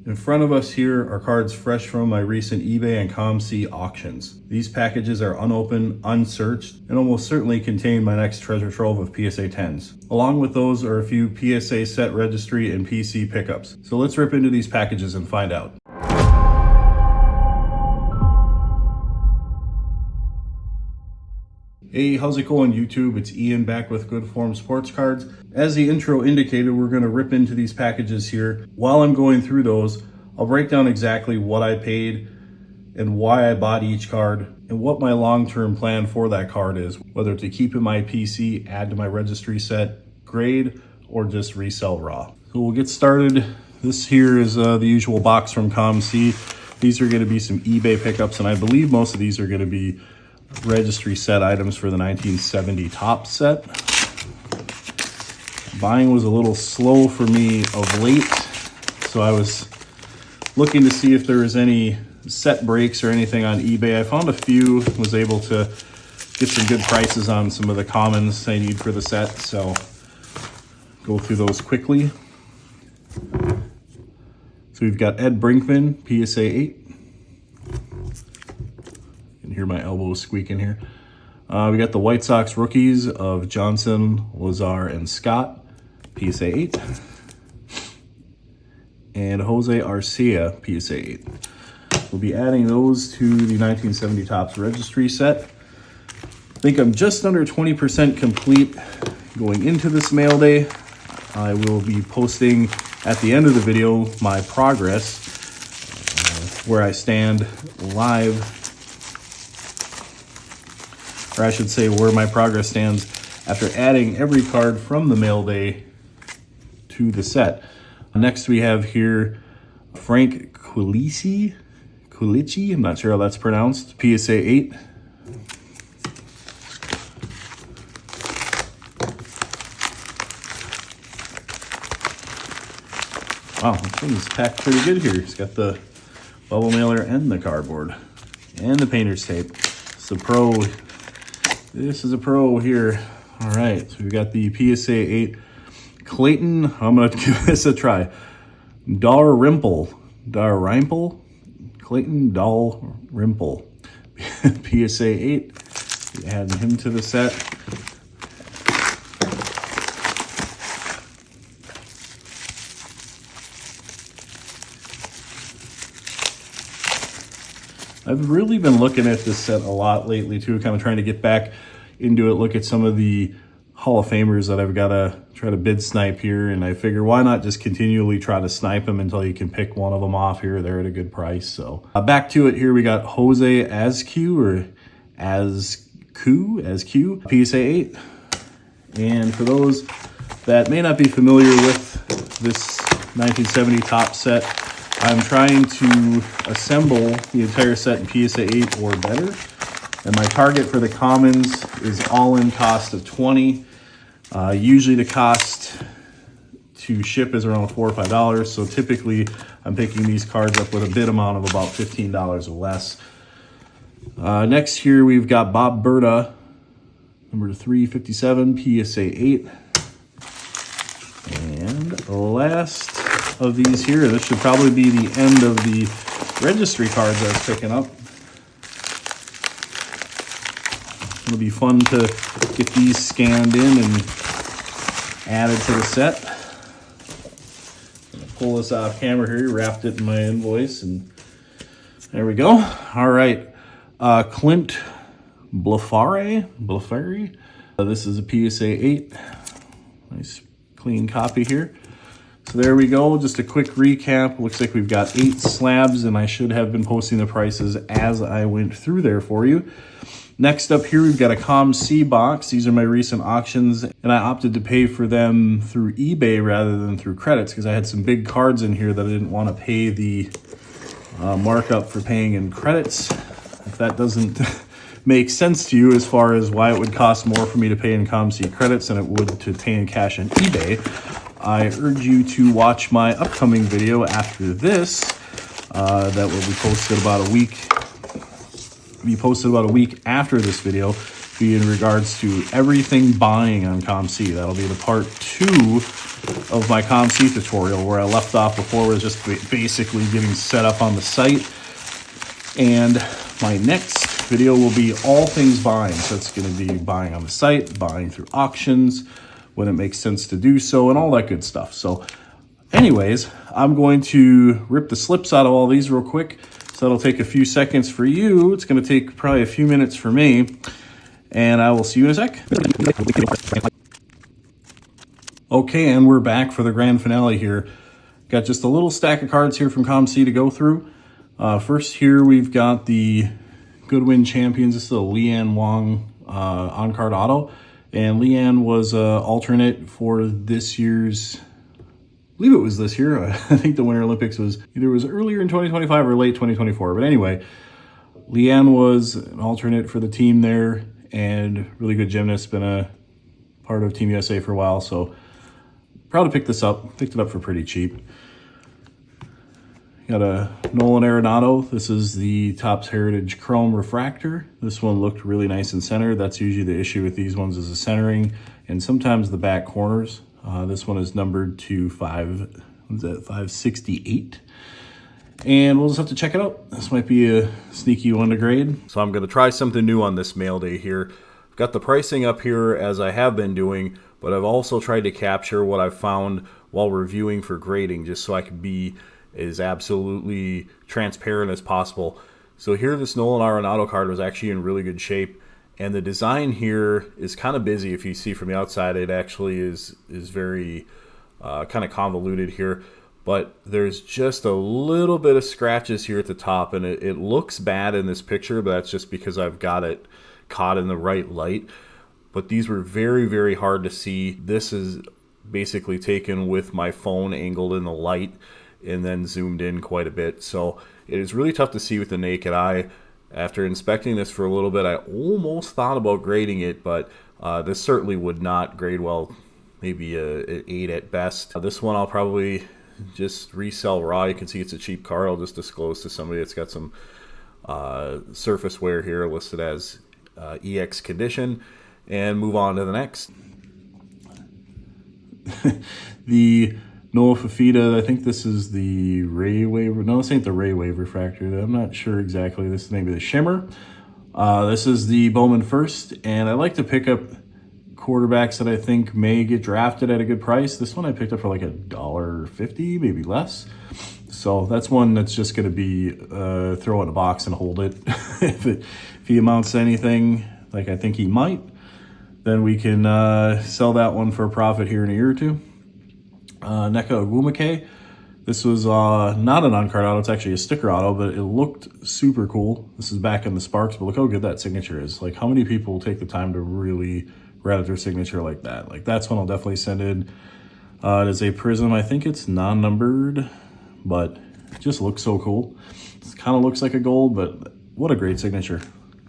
In front of us here are cards fresh from my recent eBay and COMC auctions. These packages are unopened, unsearched, and almost certainly contain my next treasure trove of PSA 10s. Along with those are a few PSA set registry and PC pickups. So let's rip into these packages and find out. Hey, how's it going YouTube? It's Ian back with Good Form Sports Cards. As the intro indicated, we're going to rip into these packages here. While I'm going through those, I'll break down exactly what I paid and why I bought each card and what my long-term plan for that card is, whether to keep in my PC, add to my registry set, grade, or just resell raw. So we'll get started. This here is the usual box from COMC. These are going to be some eBay pickups, and I believe most of these are going to be registry set items for the 1970 top set. Buying was a little slow for me of late, so I was looking to see if there was any set breaks or anything on eBay. I found a few, was able to get some good prices on some of the commons I need for the set, so go through those quickly. So we've got Ed Brinkman, PSA 8. Hear my elbows squeaking here. We got the White Sox rookies of Johnson, Lazar, and Scott, PSA 8. And Jose Arcia, PSA 8. We'll be adding those to the 1970 Topps registry set. I think I'm just under 20% complete going into this mail day. I will be posting at the end of the video my progress, where I stand live, or I should say where my progress stands after adding every card from the mail day to the set. Next we have here Frank Culici, I'm not sure how that's pronounced, PSA 8. Wow, this thing's packed pretty good here. It's got the bubble mailer and the cardboard and the painter's tape. It's a pro. This is a pro here. All right, so we've got the PSA 8 Clayton. I'm gonna give this a try. Dalrymple, Clayton Dalrymple, PSA 8. Adding him to the set. I've really been looking at this set a lot lately too, kind of trying to get back into it, look at some of the Hall of Famers that I've got to try to bid snipe here, and I figure why not just continually try to snipe them until you can pick one of them off here or there at a good price. So back to it here, we got Jose Azcu, PSA 8. And for those that may not be familiar with this 1970 top set, I'm trying to assemble the entire set in PSA 8 or better. And my target for the commons is all-in cost of $20. Usually the cost to ship is around $4 or $5. So typically I'm picking these cards up with a bid amount of about $15 or less. Next here we've got Bob Berta, number 357, PSA 8. And last of these here, this should probably be the end of the registry cards I was picking up. It'll be fun to get these scanned in and added to the set. I'm gonna pull this off camera here, wrapped it in my invoice, and there we go. All right, Clint Blefari. This is a PSA 8. Nice clean copy here. So there we go, just a quick recap. Looks like we've got 8 slabs, and I should have been posting the prices as I went through there for you. Next up here, we've got a COMC box. These are my recent auctions, and I opted to pay for them through eBay rather than through credits because I had some big cards in here that I didn't want to pay the markup for paying in credits. If that doesn't make sense to you as far as why it would cost more for me to pay in COMC credits than it would to pay in cash on eBay, I urge you to watch my upcoming video after this that will be posted about a week after this video, be in regards to everything buying on COMC. That'll be the part 2 of my COMC tutorial. Where I left off before was just basically getting set up on the site. And my next video will be all things buying. So it's going to be buying on the site, buying through auctions, when it makes sense to do so, and all that good stuff. So anyways, I'm going to rip the slips out of all these real quick. So that'll take a few seconds for you. It's going to take probably a few minutes for me. And I will see you in a sec. Okay, and we're back for the grand finale here. Got just a little stack of cards here from COMC to go through. First here we've got the Goodwin Champions. This is a Leanne Wong on-card auto. And Leanne was alternate for this year's, I believe it was this year. I think the Winter Olympics was either earlier in 2025 or late 2024. But anyway, Leanne was an alternate for the team there and really good gymnast. Been a part of Team USA for a while. So proud to pick this up. Picked it up for pretty cheap. Got a Nolan Arenado. This is the Topps Heritage Chrome Refractor. This one looked really nice and centered. That's usually the issue with these ones, is the centering and sometimes the back corners. This one is numbered to 568. And we'll just have to check it out. This might be a sneaky one to grade. So I'm going to try something new on this mail day here. I've got the pricing up here as I have been doing, but I've also tried to capture what I've found while reviewing for grading, just so I could be as absolutely transparent as possible. So here, this Nolan Arenado card was actually in really good shape, and the design here is kind of busy. If you see from the outside, it actually is very kind of convoluted here, but there's just a little bit of scratches here at the top, and it looks bad in this picture, but that's just because I've got it caught in the right light. But these were very, very hard to see. This is basically taken with my phone angled in the light and then zoomed in quite a bit. So it is really tough to see with the naked eye. After inspecting this for a little bit, I almost thought about grading it, but this certainly would not grade well, maybe an 8 at best. This one I'll probably just resell raw. You can see it's a cheap card. I'll just disclose to somebody that's got some surface wear here listed as EX condition, and move on to the next. The Noah Fafita, I think this is the Ray Wave. No, this ain't the Ray Wave refractor. I'm not sure exactly. This is maybe the Shimmer. This is the Bowman First, and I like to pick up quarterbacks that I think may get drafted at a good price. This one I picked up for like $1.50, maybe less. So that's one that's just going to be throw it in a box and hold it. if he amounts to anything, like I think he might, then we can sell that one for a profit here in a year or two. Neka Agumake. This was not an on-card auto, it's actually a sticker auto, but it looked super cool. This is back in the Sparks, but look how good that signature is. Like, how many people take the time to really write their signature like that? Like, that's one I'll definitely send in. It is a Prism. I think it's non-numbered, but it just looks so cool. It kind of looks like a gold, but what a great signature.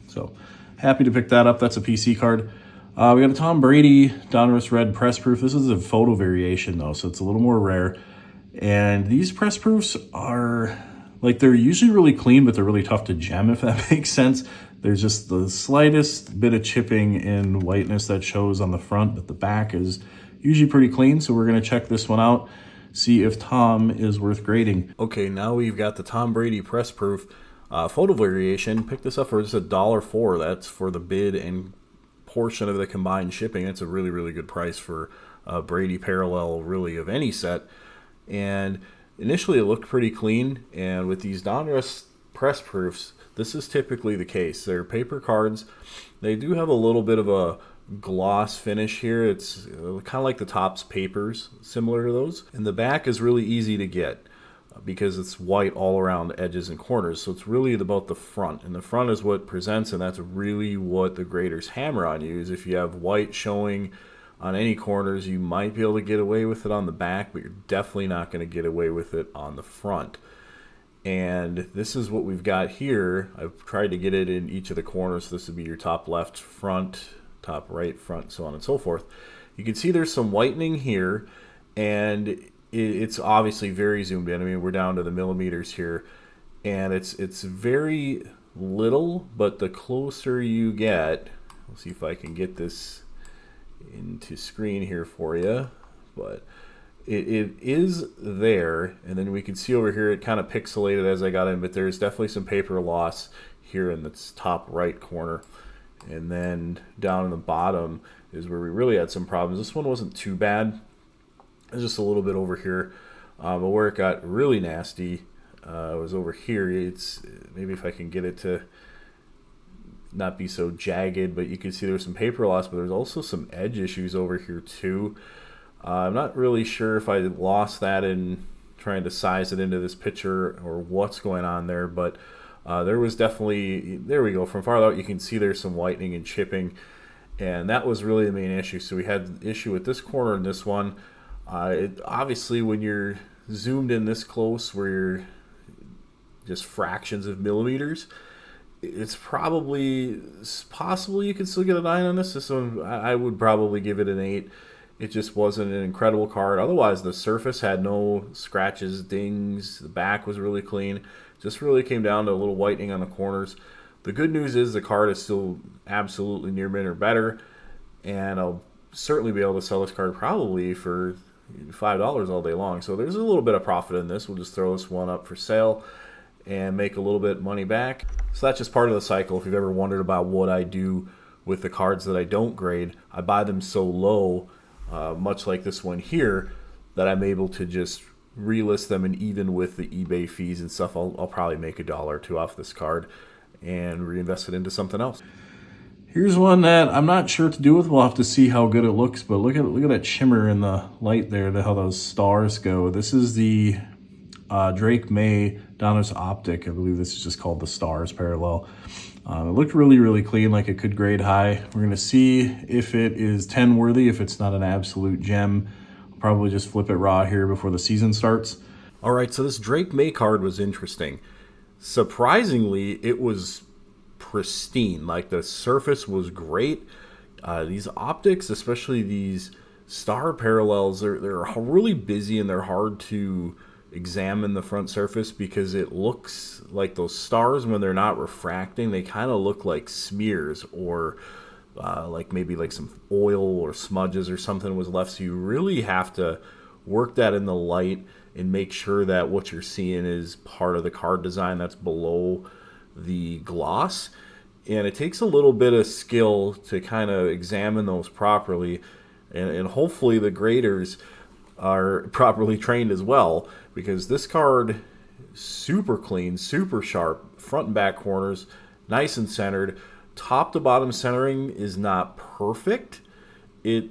So happy to pick that up. That's a PC card. We got a Tom Brady Donruss Red press proof. This is a photo variation though, so it's a little more rare. And these press proofs are, like, they're usually really clean, but they're really tough to gem, if that makes sense. There's just the slightest bit of chipping and whiteness that shows on the front, but the back is usually pretty clean. So we're going to check this one out, see if Tom is worth grading. Okay, now we've got the Tom Brady press proof photo variation. Pick this up for just $1.04. That's for the bid and portion of the combined shipping. It's a really, really good price for Brady parallel, really, of any set. And initially it looked pretty clean, and with these Donruss press proofs, this is typically the case. They're paper cards. They do have a little bit of a gloss finish here. It's kind of like the Topps papers, similar to those. And the back is really easy to get because it's white all around edges and corners. So it's really about the front, and the front is what presents, and that's really what the graders hammer on you. Is if you have white showing on any corners, you might be able to get away with it on the back, but you're definitely not going to get away with it on the front. And this is what we've got here. I've tried to get it in each of the corners. This would be your top left front, top right front, so on and so forth. You can see there's some whitening here, and it's obviously very zoomed in. I mean, we're down to the millimeters here, and it's very little, but the closer you get, let's see if I can get this into screen here for you, but it is there, and then we can see over here it kind of pixelated as I got in, but there's definitely some paper loss here in the top right corner. And then down in the bottom is where we really had some problems. This one wasn't too bad. It's just a little bit over here. But where it got really nasty was over here. It's maybe if I can get it to not be so jagged, but you can see there's some paper loss, but there's also some edge issues over here too. I'm not really sure if I lost that in trying to size it into this picture or what's going on there, but there was definitely, there we go, from far out you can see there's some whitening and chipping, and that was really the main issue. So we had the issue with this corner and this one. Obviously when you're zoomed in this close where you're just fractions of millimeters, it's probably possible you can still get a 9 on this. This one I would probably give it an 8. It just wasn't an incredible card. Otherwise, the surface had no scratches, dings. The back was really clean. Just really came down to a little whitening on the corners. The good news is the card is still absolutely near mint or better, and I'll certainly be able to sell this card probably for $5 all day long. So there's a little bit of profit in this. We'll just throw this one up for sale and make a little bit of money back. So that's just part of the cycle. If you've ever wondered about what I do with the cards that I don't grade, I buy them so low, much like this one here, that I'm able to just relist them, and even with the eBay fees and stuff, I'll probably make $1 or $2 off this card and reinvest it into something else. Here's one that I'm not sure what to do with. We'll have to see how good it looks, but look at that shimmer in the light there, how those stars go. This is the Drake Maye Donruss Optic. I believe this is just called the Stars Parallel. It looked really, really clean, like it could grade high. We're going to see if it is 10 worthy, if it's not an absolute gem. I'll probably just flip it raw here before the season starts. All right, so this Drake Maye card was interesting. Surprisingly, it was pristine. Like, the surface was great. These optics, especially these star parallels, they're really busy and they're hard to examine the front surface because it looks like those stars, when they're not refracting, they kind of look like smears, or like maybe like some oil or smudges or something was left. So you really have to work that in the light and make sure that what you're seeing is part of the card design that's below the gloss. And it takes a little bit of skill to kind of examine those properly, and hopefully the graders are properly trained as well, because this card, super clean, super sharp, front and back corners, nice and centered. Top to bottom centering is not perfect. It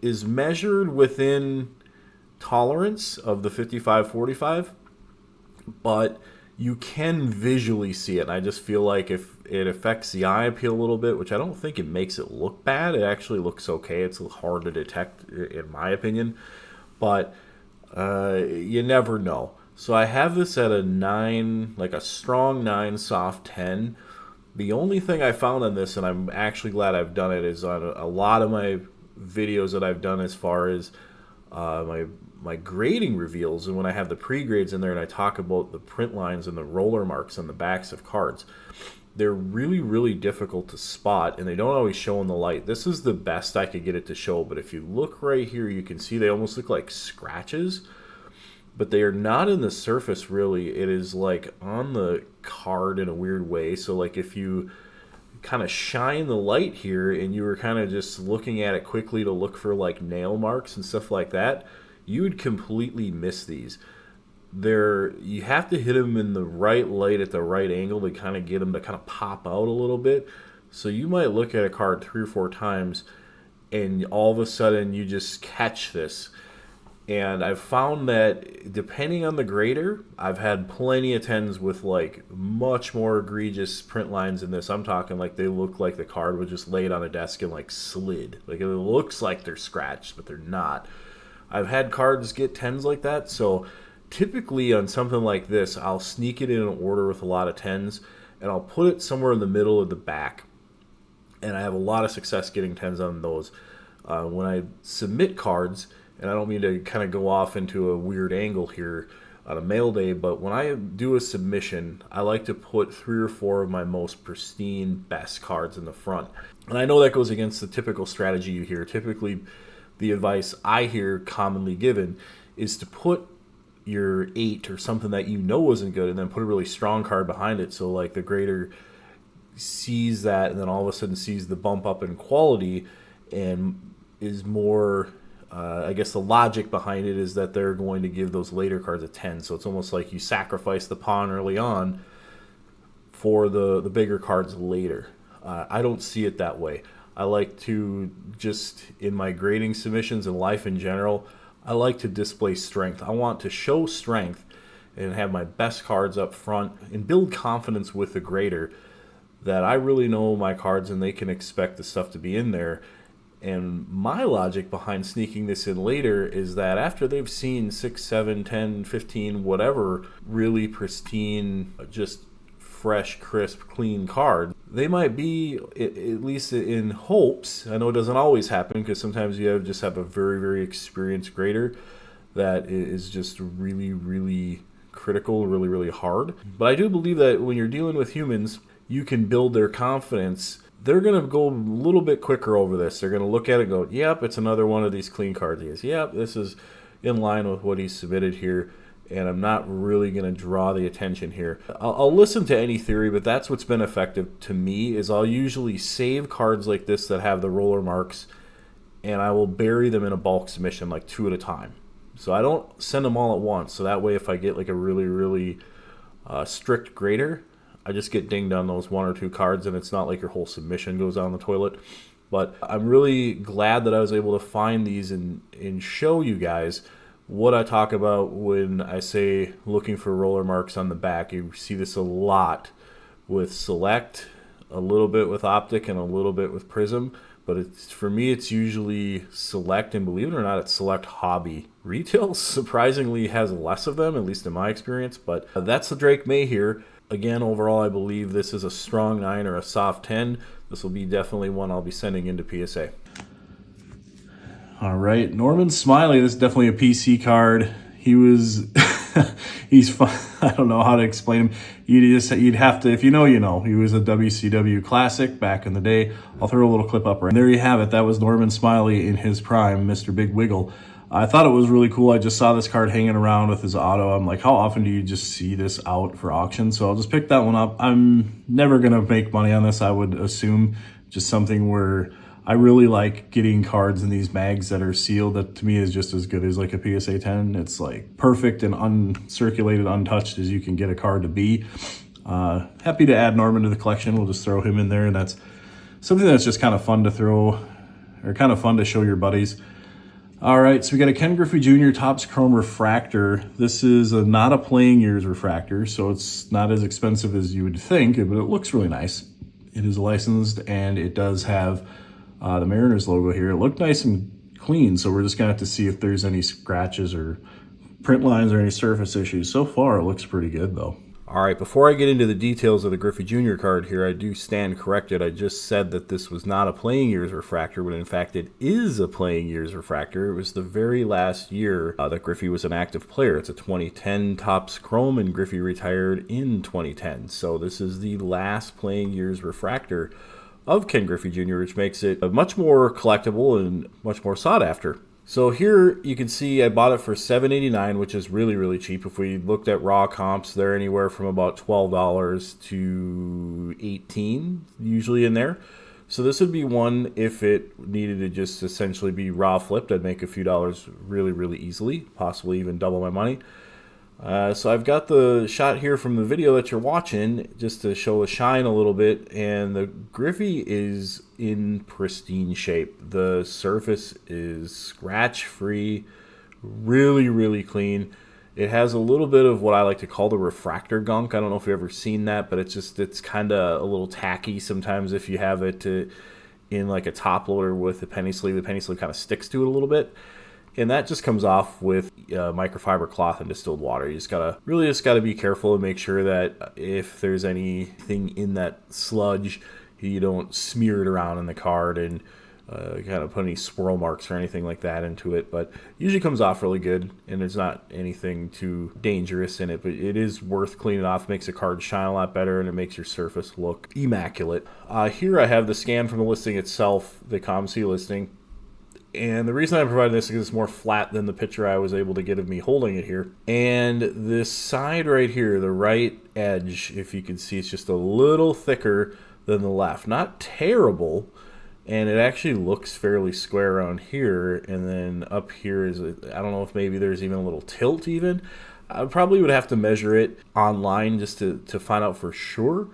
is measured within tolerance of the 55-45, but you can visually see it. And I just feel like if it affects the eye appeal a little bit, which I don't think it makes it look bad, it actually looks okay. It's hard to detect, in my opinion, but you never know. So I have this at a 9, like a strong 9, soft 10. The only thing I found on this, and I'm actually glad I've done it, is on a lot of my videos that I've done as far as my grading reveals, and when I have the pre-grades in there and I talk about the print lines and the roller marks on the backs of cards, they're really, really difficult to spot, and they don't always show in the light. This is the best I could get it to show, but if you look right here, you can see they almost look like scratches, but they are not in the surface really. It is like on the card in a weird way. So like if you kind of shine the light here and you were kind of just looking at it quickly to look for like nail marks and stuff like that, you would completely miss these. You have to hit them in the right light at the right angle to kind of get them to kind of pop out a little bit. So you might look at a card 3 or 4 times and all of a sudden you just catch this. And I've found that depending on the grader, I've had plenty of 10s with like much more egregious print lines than this. I'm talking like they look like the card was just laid on a desk and like slid. Like it looks like they're scratched, but they're not. I've had cards get 10s like that. So typically on something like this, I'll sneak it in an order with a lot of 10s and I'll put it somewhere in the middle of the back. And I have a lot of success getting 10s on those. When I submit cards, and I don't mean to kind of go off into a weird angle here on a mail day, but when I do a submission, I like to put 3 or 4 of my most pristine, best cards in the front. And I know that goes against the typical strategy you hear. Typically, the advice I hear commonly given is to put your 8 or something that you know isn't good and then put a really strong card behind it, so like the grader sees that and then all of a sudden sees the bump up in quality and is more I guess the logic behind it is that they're going to give those later cards a 10. So it's almost like you sacrifice the pawn early on for the bigger cards later. I don't see it that way. I like to just, in my grading submissions and life in general, I like to display strength. I want to show strength and have my best cards up front and build confidence with the grader that I really know my cards and they can expect the stuff to be in there. And my logic behind sneaking this in later is that after they've seen 6, 7, 10, 15, whatever, really pristine, just fresh, crisp, clean card, they might be, at least in hopes, I know it doesn't always happen because sometimes you just have a very, very experienced grader that is just really, really critical, really, really hard. But I do believe that when you're dealing with humans, you can build their confidence. They're going to go a little bit quicker over this. They're going to look at it and go, yep, it's another one of these clean cards. He is, yep, this is in line with what he submitted here, and I'm not really going to draw the attention here. I'll listen to any theory, but that's what's been effective to me is I'll usually save cards like this that have the roller marks, and I will bury them in a bulk submission, like 2 at a time. So I don't send them all at once. So that way if I get like a really, really strict grader, I just get dinged on those 1 or 2 cards, and it's not like your whole submission goes down the toilet. But I'm really glad that I was able to find these and show you guys what I talk about when I say looking for roller marks on the back. You see this a lot with Select, a little bit with Optic, and a little bit with Prism. But for me, it's usually Select, and believe it or not, it's Select Hobby. Retail surprisingly has less of them, at least in my experience. But that's the Drake Maye here. Again, overall, I believe this is a strong 9 or a soft 10. This will be definitely one I'll be sending into PSA. All right, Norman Smiley. This is definitely a PC card. He was, he's fun. I don't know how to explain him. You'd have to, if you know, you know. He was a WCW classic back in the day. I'll throw a little clip up right there. You have it. That was Norman Smiley in his prime, Mr. Big Wiggle. I thought it was really cool. I just saw this card hanging around with his auto. I'm like, how often do you just see this out for auction? So I'll just pick that one up. I'm never going to make money on this, I would assume. Just something where I really like getting cards in these mags that are sealed. That to me is just as good as like a PSA 10. It's like perfect and uncirculated, untouched as you can get a card to be. Happy to add Norman to the collection. We'll just throw him in there. And that's something that's just kind of fun to throw, or kind of fun to show your buddies. All right, so we got a Ken Griffey Jr. Topps Chrome Refractor. This is not a playing years refractor, so it's not as expensive as you would think, but it looks really nice. It is licensed, and it does have the Mariners logo here. It looked nice and clean, so we're just going to have to see if there's any scratches or print lines or any surface issues. So far, it looks pretty good, though. All right, before I get into the details of the Griffey Jr. card here, I do stand corrected. I just said that this was not a playing years refractor, but in fact it is a playing years refractor. It was the very last year that Griffey was an active player. It's a 2010 Topps Chrome, and Griffey retired in 2010. So this is the last playing years refractor of Ken Griffey Jr., which makes it much more collectible and much more sought after. So here you can see I bought it for $7.89, which is really, really cheap. If we looked at raw comps, they're anywhere from about $12 to $18, usually in there. So this would be one, if it needed to just essentially be raw flipped, I'd make a few dollars really, really easily, possibly even double my money. So I've got the shot here from the video that you're watching just to show the shine a little bit, and the Griffey is in pristine shape. The surface is scratch free, really, really clean. It has a little bit of what I like to call the refractor gunk. I don't know if you've ever seen that, but it's kind of a little tacky sometimes if you have it in like a top loader with a penny sleeve. The penny sleeve kind of sticks to it a little bit. And that just comes off with microfiber cloth and distilled water. You just gotta be careful and make sure that if there's anything in that sludge, you don't smear it around in the card and kind of put any swirl marks or anything like that into it. But usually comes off really good, and there's not anything too dangerous in it. But it is worth cleaning off. Makes the card shine a lot better, and it makes your surface look immaculate. Here I have the scan from the listing itself, the COMC listing. And the reason I provided this is because it's more flat than the picture I was able to get of me holding it here. And this side right here, the right edge, if you can see, it's just a little thicker than the left. Not terrible, and it actually looks fairly square around here. And then up here is, I don't know if maybe there's even a little tilt even. I probably would have to measure it online just to find out for sure.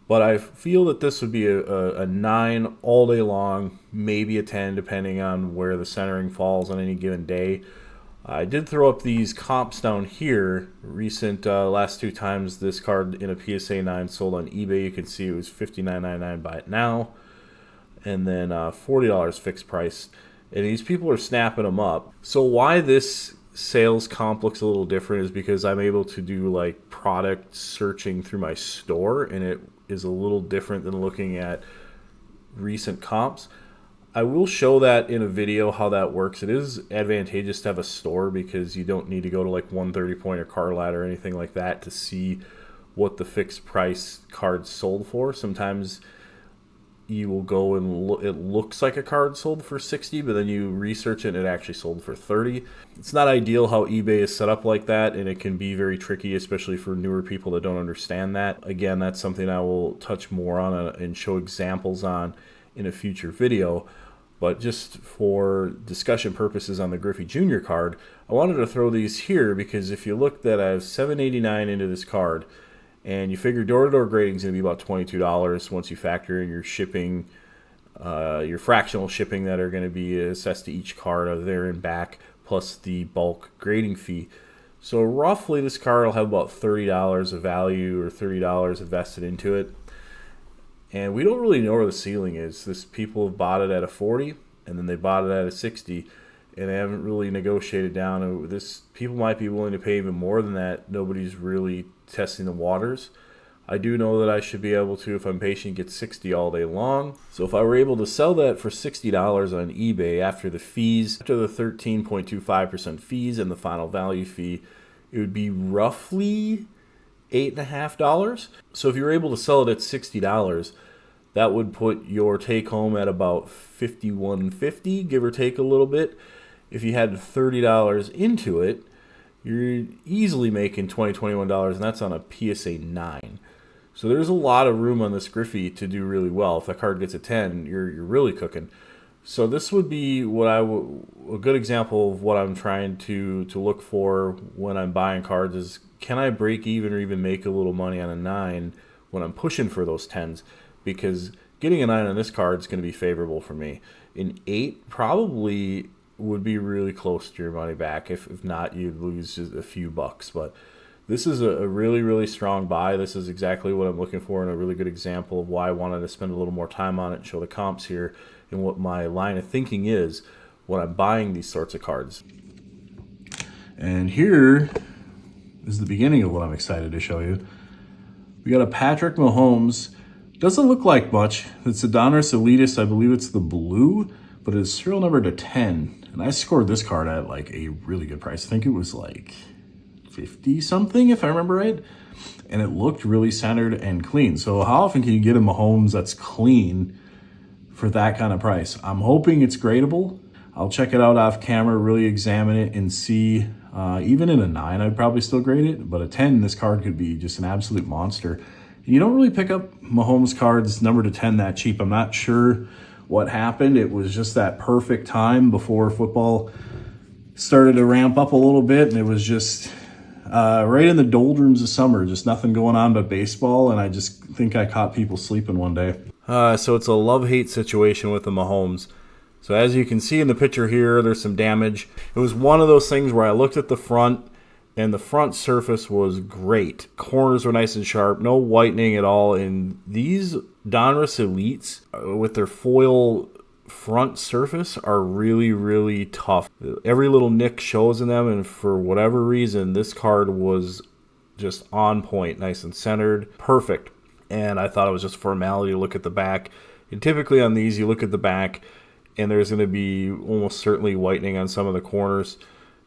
But I feel that this would be a 9 all day long, maybe a 10 depending on where the centering falls on any given day. I did throw up these comps down here. Recent last 2 times this card in a PSA 9 sold on eBay. You can see it was $59.99 buy it now. And then $40 fixed price. And these people are snapping them up. So why this sales comp looks a little different is because I'm able to do like product searching through my store, and it is a little different than looking at recent comps. I will show that in a video how that works. It is advantageous to have a store because you don't need to go to like 130 Point or Card Ladder or anything like that to see what the fixed price cards sold for. Sometimes you will go and it looks like a card sold for 60, but then you research it and it actually sold for 30. It's not ideal how eBay is set up like that, and it can be very tricky, especially for newer people that don't understand that. Again, that's something I will touch more on and show examples on in a future video. But just for discussion purposes on the Griffey Jr. card, I wanted to throw these here because if you look that I have $7.89 into this card, and you figure door-to-door grading is going to be about $22 once you factor in your shipping, your fractional shipping that are going to be assessed to each card there and back, plus the bulk grading fee. So roughly this card will have about $30 of value or $30 invested into it. And we don't really know where the ceiling is. People have bought it at a 40, and then they bought it at a 60, and they haven't really negotiated down. People might be willing to pay even more than that. Nobody's really testing the waters. I do know that I should be able to, if I'm patient, get 60 all day long. So if I were able to sell that for $60 on eBay after the fees, after the 13.25% fees and the final value fee, it would be roughly $8.50. So if you were able to sell it at $60, that would put your take home at about $51.50, give or take a little bit. If you had $30 into it, you're easily making $21, and that's on a PSA 9. So there's a lot of room on this Griffey to do really well. If that card gets a 10, you're really cooking. So this would be a good example of what I'm trying to look for when I'm buying cards is, can I break even or even make a little money on a 9 when I'm pushing for those 10s? Because getting a 9 on this card is going to be favorable for me. An 8 probably would be really close to your money back. If not, you'd lose just a few bucks. But this is a really, really strong buy. This is exactly what I'm looking for and a really good example of why I wanted to spend a little more time on it and show the comps here and what my line of thinking is when I'm buying these sorts of cards. And here is the beginning of what I'm excited to show you. We got a Patrick Mahomes. Doesn't look like much. It's a Donruss Elitist. I believe it's the blue, but it's serial number to 10. And I scored this card at like a really good price. I think it was like 50 something if I remember right. And it looked really centered and clean. So how often can you get a Mahomes that's clean for that kind of price? I'm hoping it's gradable. I'll check it out off camera, really examine it and see. Even in a 9, I'd probably still grade it. But a 10, this card could be just an absolute monster. You don't really pick up Mahomes cards number to 10 that cheap. I'm not sure what happened. It was just that perfect time before football started to ramp up a little bit, and it was just right in the doldrums of summer, just nothing going on but baseball, and I just think I caught people sleeping one day. So it's a love-hate situation with the Mahomes. So as you can see in the picture here, there's some damage. It was one of those things where I looked at the front, and the front surface was great. Corners were nice and sharp, no whitening at all. And these Donruss Elites with their foil front surface are really, really tough. Every little nick shows in them, and for whatever reason, this card was just on point, nice and centered, perfect. And I thought it was just formality to look at the back. And typically on these, you look at the back, and there's going to be almost certainly whitening on some of the corners.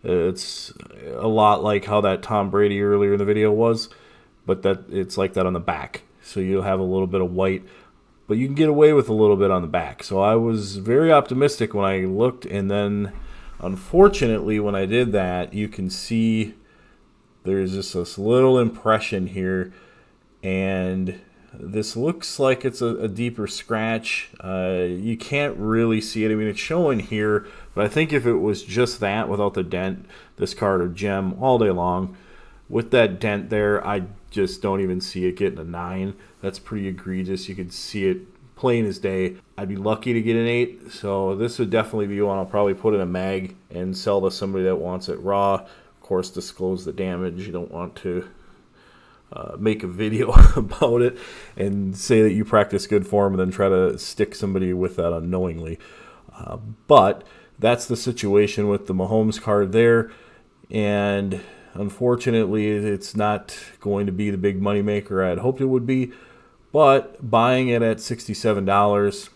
It's a lot like how that Tom Brady earlier in the video was, but that it's like that on the back. So you'll have a little bit of white but you can get away with a little bit on the back. So I was very optimistic when I looked, and then unfortunately when I did that, you can see there's just this little impression here, and this looks like it's a deeper scratch. You can't really see it. I mean, it's showing here, but I think if it was just that without the dent, this card would gem all day long. With that dent there, I just don't even see it getting a 9. That's pretty egregious. You can see it plain as day. I'd be lucky to get an 8, so this would definitely be one I'll probably put in a mag and sell to somebody that wants it raw. Of course, disclose the damage. You don't want to make a video about it and say that you practice good form and then try to stick somebody with that unknowingly. But that's the situation with the Mahomes card there, and unfortunately it's not going to be the big money maker I had hoped it would be, but buying it at $67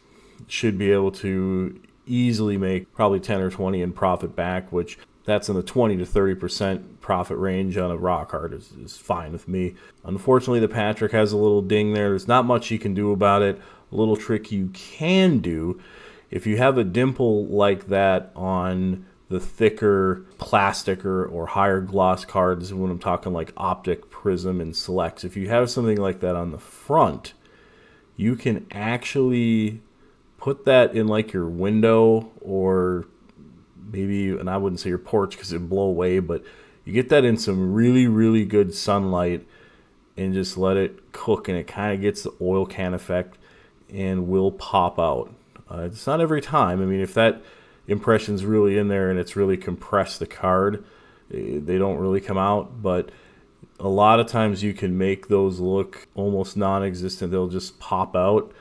should be able to easily make probably 10 or 20 in profit back, which that's in the 20 to 30% profit range on a raw card is fine with me. Unfortunately, the Patrick has a little ding there. There's not much you can do about it. A little trick you can do, if you have a dimple like that on the thicker plastic or higher gloss cards, when I'm talking like Optic, Prism, and Selects, if you have something like that on the front, you can actually put that in like your window, or maybe, and I wouldn't say your porch because it'd blow away, but you get that in some really, really good sunlight and just let it cook, and it kind of gets the oil can effect and will pop out. It's not every time. I mean, if that impression's really in there and it's really compressed the card, they don't really come out, but a lot of times you can make those look almost non-existent. They'll just pop out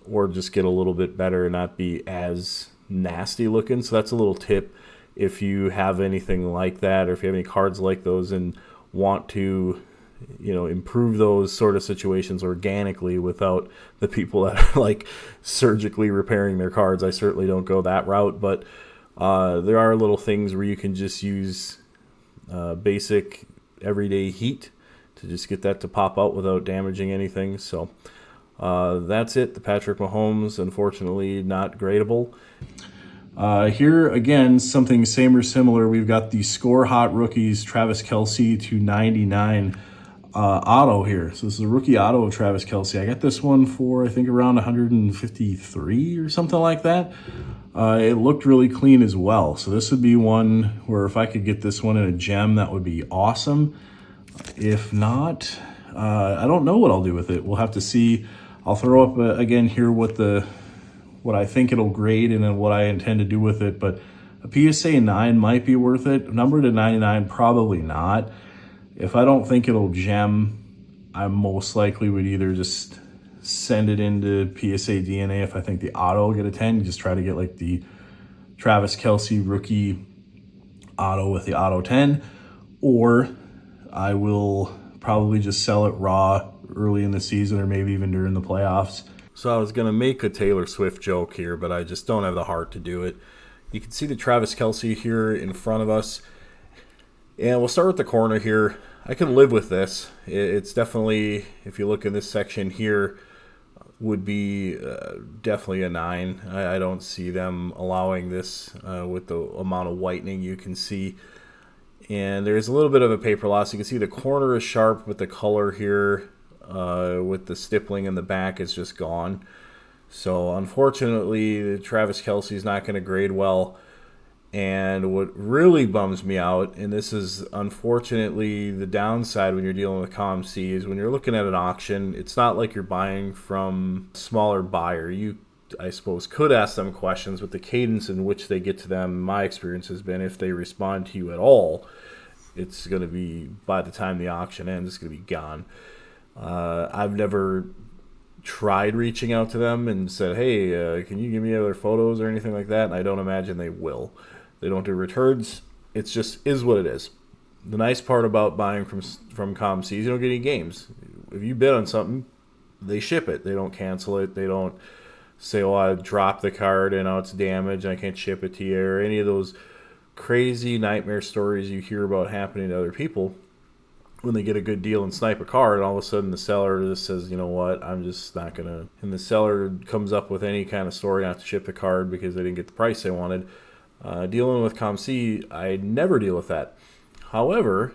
or just get a little bit better and not be as nasty looking. So that's a little tip if you have anything like that, or if you have any cards like those and want to, improve those sort of situations organically without the people that are like surgically repairing their cards. I certainly don't go that route, but there are little things where you can just use basic everyday heat to just get that to pop out without damaging anything. So that's it. The Patrick Mahomes, unfortunately, not gradable. Here again, something same or similar. We've got the Score Hot Rookies Travis Kelce to 99 auto here. So this is a rookie auto of Travis Kelce. I got this one for I think around 153 or something like that. It looked really clean as well. So this would be one where if I could get this one in a gem, that would be awesome. If not, I don't know what I'll do with it. We'll have to see. I'll throw up again here what I think it'll grade and then what I intend to do with it. But a PSA 9 might be worth it. Numbered to 99, probably not. If I don't think it'll gem, I most likely would either just send it into PSA DNA. If I think the auto will get a 10, just try to get like the Travis Kelce rookie auto with the auto 10, or I will probably just sell it raw early in the season or maybe even during the playoffs. So I was going to make a Taylor Swift joke here, but I just don't have the heart to do it. You can see the Travis Kelce here in front of us. And we'll start with the corner here. I can live with this. It's definitely, if you look in this section here, would be definitely a 9. I don't see them allowing this with the amount of whitening you can see. And there's a little bit of a paper loss. You can see the corner is sharp, but the color here with the stippling in the back is just gone. So unfortunately, Travis Kelce is not going to grade well. And what really bums me out, and this is unfortunately the downside when you're dealing with COMC, is when you're looking at an auction, it's not like you're buying from a smaller buyer. You, I suppose, could ask them questions, but the cadence in which they get to them, my experience has been, if they respond to you at all, it's going to be, by the time the auction ends, it's going to be gone. I've never tried reaching out to them and said, hey, can you give me other photos or anything like that? And I don't imagine they will. They don't do returns. It's just is what it is. The nice part about buying from COMC is you don't get any games. If you bid on something, they ship it. They don't cancel it. They don't say, oh, I dropped the card and now it's damaged and I can't ship it to you, or any of those crazy nightmare stories you hear about happening to other people. when they get a good deal and snipe a card, and all of a sudden the seller just says, you know what, I'm just not going to. And the seller comes up with any kind of story not to ship the card because they didn't get the price they wanted. Dealing with COMC, I never deal with that. However,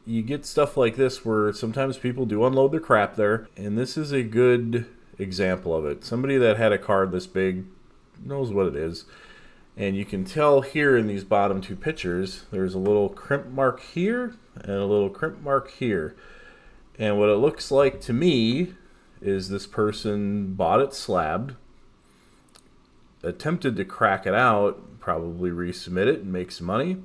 you get stuff like this where sometimes people do unload their crap there, and this is a good example of it. Somebody that had a card this big knows what it is. And you can tell here in these bottom two pictures, there's a little crimp mark here and a little crimp mark here. And what it looks like to me is this person bought it slabbed, attempted to crack it out, probably resubmit it and make some money.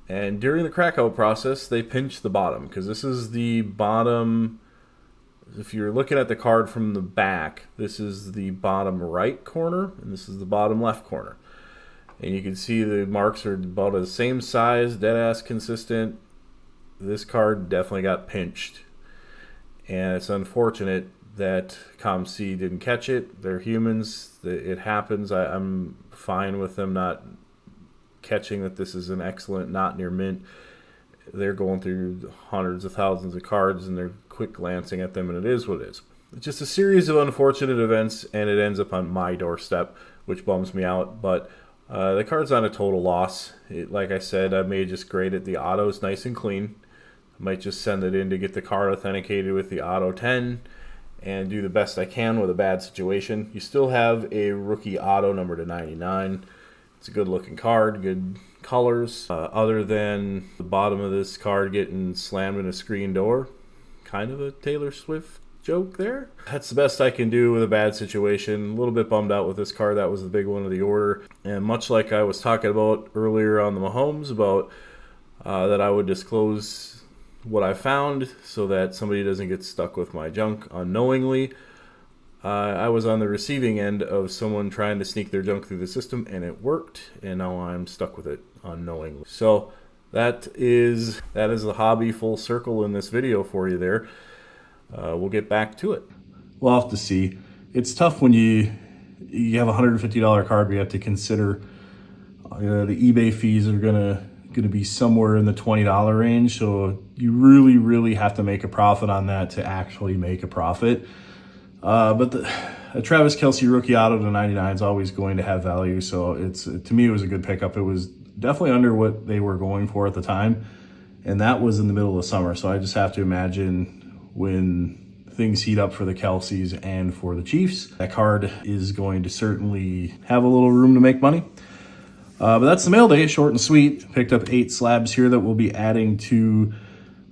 And during the crack out process, they pinched the bottom, because this is the bottom. If you're looking at the card from the back, this is the bottom right corner and this is the bottom left corner. And you can see the marks are about the same size, dead ass consistent. This card definitely got pinched. And it's unfortunate that COMC didn't catch it. They're humans. It happens. I'm fine with them not catching that this is an excellent, not near mint. They're going through hundreds of thousands of cards and they're quick glancing at them, and it is what it is. It's just a series of unfortunate events, and it ends up on my doorstep, which bums me out. But the card's not a total loss. Like I said, I may just grade it. The auto's nice and clean. I might just send it in to get the card authenticated with the auto 10 and do the best I can with a bad situation. You still have a rookie auto number to 99. It's a good looking card, good colors. Other than the bottom of this card getting slammed in a screen door, kind of a Taylor Swift joke there. That's the best I can do with a bad situation. A little bit bummed out with this card. That was the big one of the order. And much like I was talking about earlier on the Mahomes about that I would disclose what I found so that somebody doesn't get stuck with my junk unknowingly. I was on the receiving end of someone trying to sneak their junk through the system, and it worked, and now I'm stuck with it unknowingly. So that is the hobby full circle in this video for you there. We'll get back to it. We'll have to see. It's tough when you have a $150 card, but you have to consider the eBay fees are gonna be somewhere in the $20 range. So you really have to make a profit on that to actually make a profit. But a Travis Kelce rookie auto to 99 is always going to have value. So to me, it was a good pickup. It was definitely under what they were going for at the time, and that was in the middle of summer. So I just have to imagine when things heat up for the Kelces and for the Chiefs, that card is going to certainly have a little room to make money. But that's the mail day, short and sweet. Picked up 8 slabs here that we'll be adding to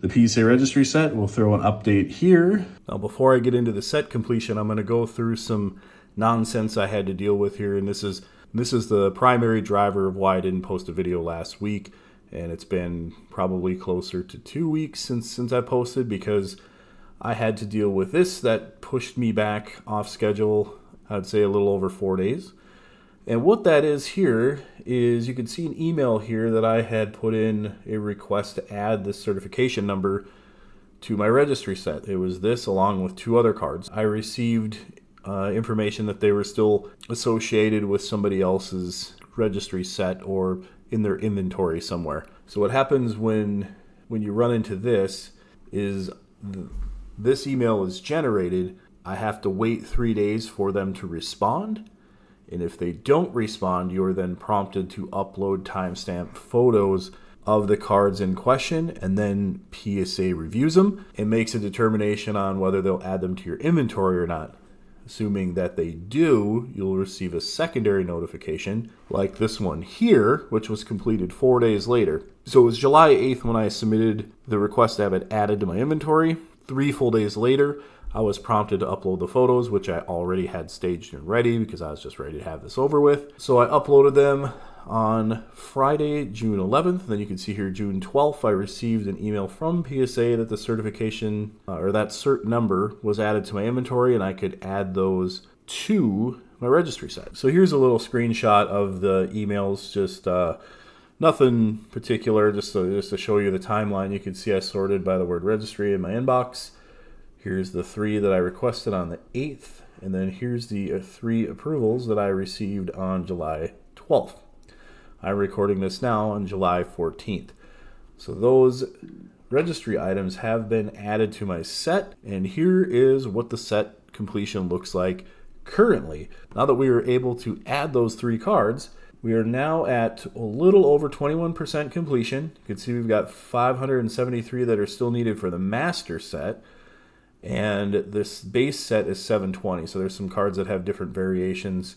the PSA Registry set. We'll throw an update here. Now, before I get into the set completion, I'm going to go through some nonsense I had to deal with here, and this is the primary driver of why I didn't post a video last week, and it's been probably closer to 2 weeks since I posted, because I had to deal with this that pushed me back off schedule, I'd say a little over 4 days. And what that is here is you can see an email here that I had put in a request to add this certification number to my registry set. It was this along with 2 other cards. I received information that they were still associated with somebody else's registry set or in their inventory somewhere. So what happens when you run into this is this email is generated. I have to wait 3 days for them to respond. And if they don't respond, you're then prompted to upload timestamp photos of the cards in question, and then PSA reviews them and makes a determination on whether they'll add them to your inventory or not. Assuming that they do, you'll receive a secondary notification like this one here, which was completed 4 days later. So it was July 8th when I submitted the request to have it added to my inventory. 3 full days later, I was prompted to upload the photos, which I already had staged and ready because I was just ready to have this over with. So I uploaded them on Friday, June 11th. Then you can see here June 12th, I received an email from PSA that the certification or that cert number was added to my inventory and I could add those to my registry set. So here's a little screenshot of the emails, just nothing particular, just to show you the timeline. You can see I sorted by the word registry in my inbox. Here's the 3 that I requested on the 8th, and then here's the 3 approvals that I received on July 12th. I'm recording this now on July 14th. So those registry items have been added to my set, and here is what the set completion looks like currently. Now that we were able to add those 3 cards, we are now at a little over 21% completion. You can see we've got 573 that are still needed for the master set, and this base set is 720. So there's some cards that have different variations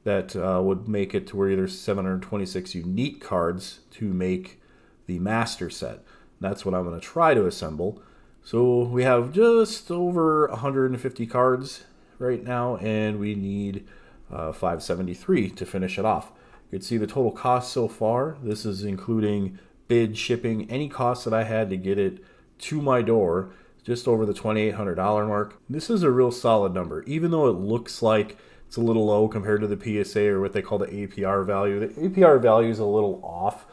that would make it to where there's 726 unique cards to make the master set. That's what I'm going to try to assemble. So we have just over 150 cards right now, and we need 573 to finish it off. You can see the total cost so far. This is including bid, shipping, any costs that I had to get it to my door, just over the $2,800 mark. This is a real solid number, even though it looks like it's a little low compared to the PSA or what they call the APR value. The APR value is a little off.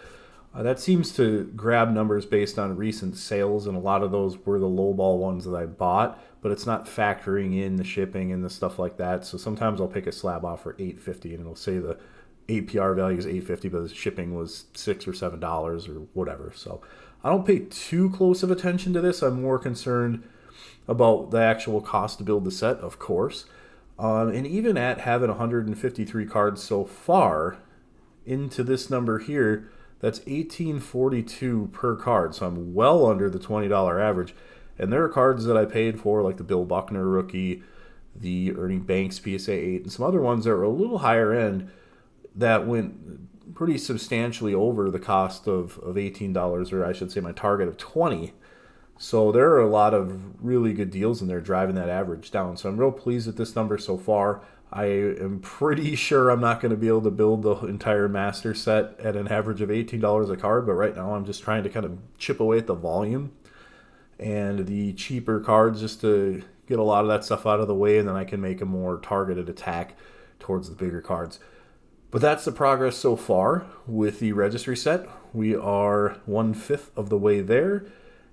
That seems to grab numbers based on recent sales, and a lot of those were the lowball ones that I bought, but it's not factoring in the shipping and the stuff like that. So sometimes I'll pick a slab off for $8.50 and it'll say the APR value is $8.50, but the shipping was $6 or $7 or whatever. So I don't pay too close of attention to this. I'm more concerned about the actual cost to build the set, of course. And even at having 153 cards so far into this number here, that's $18.42 per card. So I'm well under the $20 average. And there are cards that I paid for, like the Bill Buckner rookie, the Ernie Banks PSA 8, and some other ones that were a little higher end that went pretty substantially over the cost of $18, or I should say my target of $20. So there are a lot of really good deals in there driving that average down. So I'm real pleased with this number so far. I am pretty sure I'm not going to be able to build the entire master set at an average of $18 a card, but right now I'm just trying to kind of chip away at the volume and the cheaper cards just to get a lot of that stuff out of the way, and then I can make a more targeted attack towards the bigger cards. But that's the progress so far with the registry set. We are 1/5 of the way there,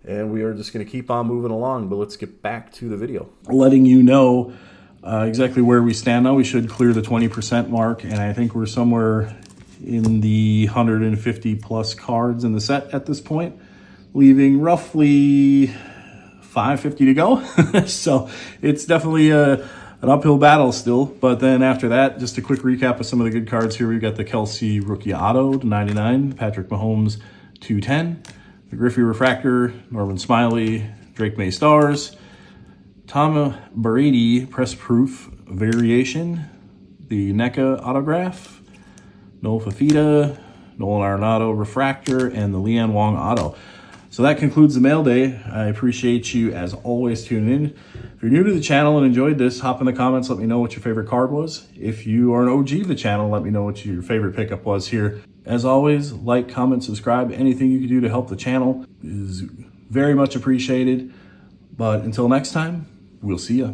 and we are just going to keep on moving along. But let's get back to the video. Letting you know exactly where we stand now. We should clear the 20% mark, and I think we're somewhere in the 150 plus cards in the set at this point, leaving roughly 550 to go. So it's definitely an uphill battle still. But then after that, just a quick recap of some of the good cards here. We've got the Kelce rookie auto to 99, Patrick Mahomes 210, the Griffey refractor, Norman Smiley, Drake Maye stars, Tom Brady press proof variation, the NECA autograph, Noel Fafita, Nolan Arenado refractor, and the Leanne Wong auto. So that concludes the mail day. I appreciate you, as always, tuning in. If you're new to the channel and enjoyed this, hop in the comments, let me know what your favorite card was. If you are an OG of the channel, let me know what your favorite pickup was here. As always, like, comment, subscribe. Anything you can do to help the channel is very much appreciated. But until next time, we'll see ya.